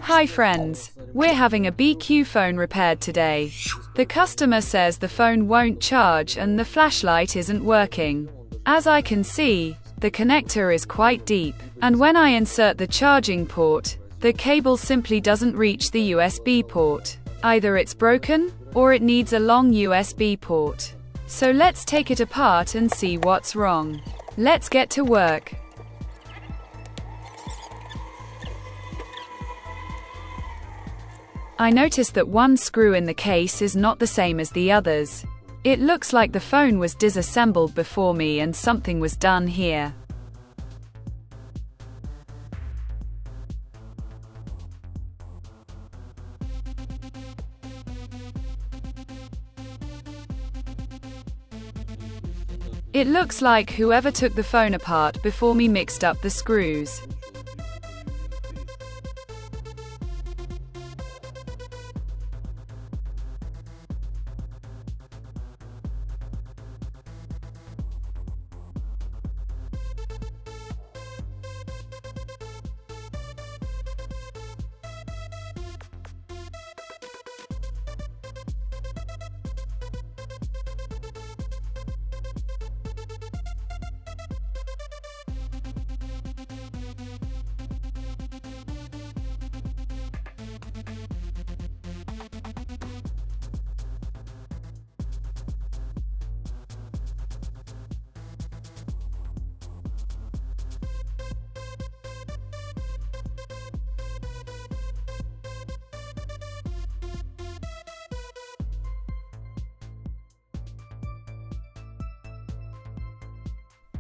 Hi friends, we're having a BQ phone repaired today. The customer says the phone won't charge and the flashlight isn't working. As I can see, the connector is quite deep, and when I insert the charging port, the cable simply doesn't reach the USB port. Either it's broken, or it needs a long USB port. So let's take it apart and see what's wrong. Let's get to work. I noticed that one screw in the case is not the same as the others. It looks like the phone was disassembled before me and something was done here. It looks like whoever took the phone apart before me mixed up the screws.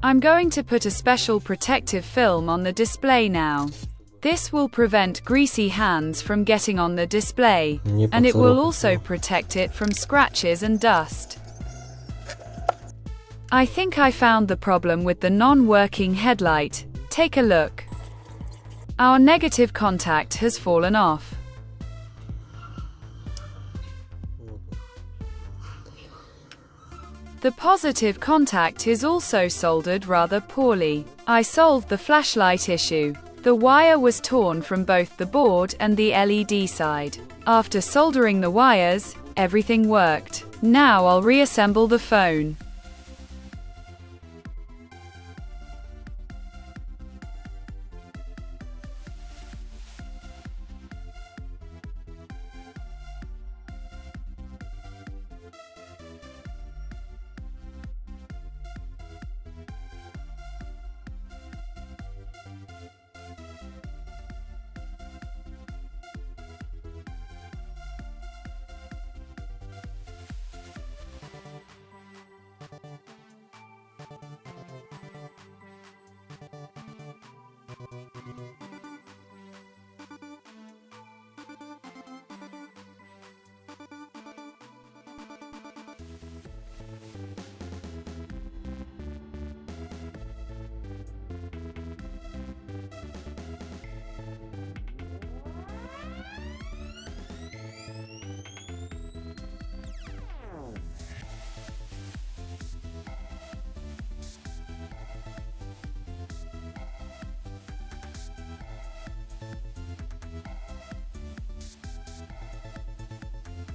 I'm going to put a special protective film on the display now. This will prevent greasy hands from getting on the display, and it will also protect it from scratches and dust. I think I found the problem with the non-working headlight. Take a look. Our negative contact has fallen off. The positive contact is also soldered rather poorly. I solved the flashlight issue. The wire was torn from both the board and the LED side. After soldering the wires, everything worked. Now I'll reassemble the phone.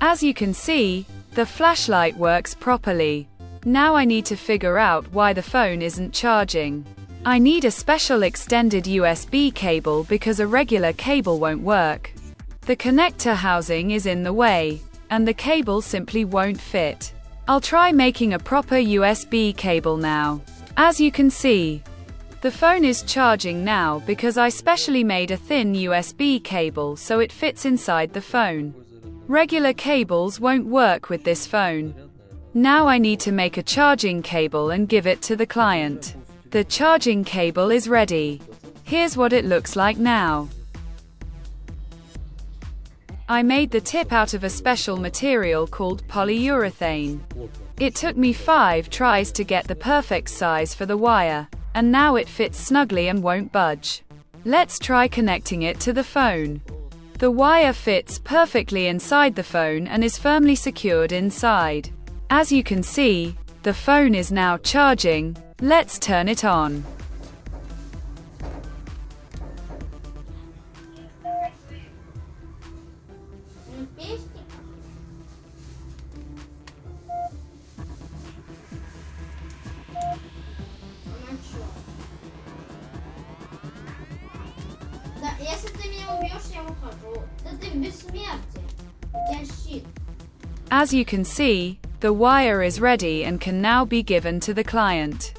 As you can see, the flashlight works properly. Now I need to figure out why the phone isn't charging. I need a special extended USB cable because a regular cable won't work. The connector housing is in the way, and the cable simply won't fit. I'll try making a proper USB cable now. As you can see, the phone is charging now because I specially made a thin USB cable so it fits inside the phone. Regular cables won't work with this phone. Now I need to make a charging cable and give it to the client. The charging cable is ready. Here's what it looks like now. I made the tip out of a special material called polyurethane. It took me 5 tries to get the perfect size for the wire, and now it fits snugly and won't budge. Let's try connecting it to the phone. The wire fits perfectly inside the phone and is firmly secured inside. As you can see, the phone is now charging. Let's turn it on. если ты меня убьешь, я ухожу. Да ты бессмертен. У тебя щит. As you can see, the wire is ready and can now be given to the client.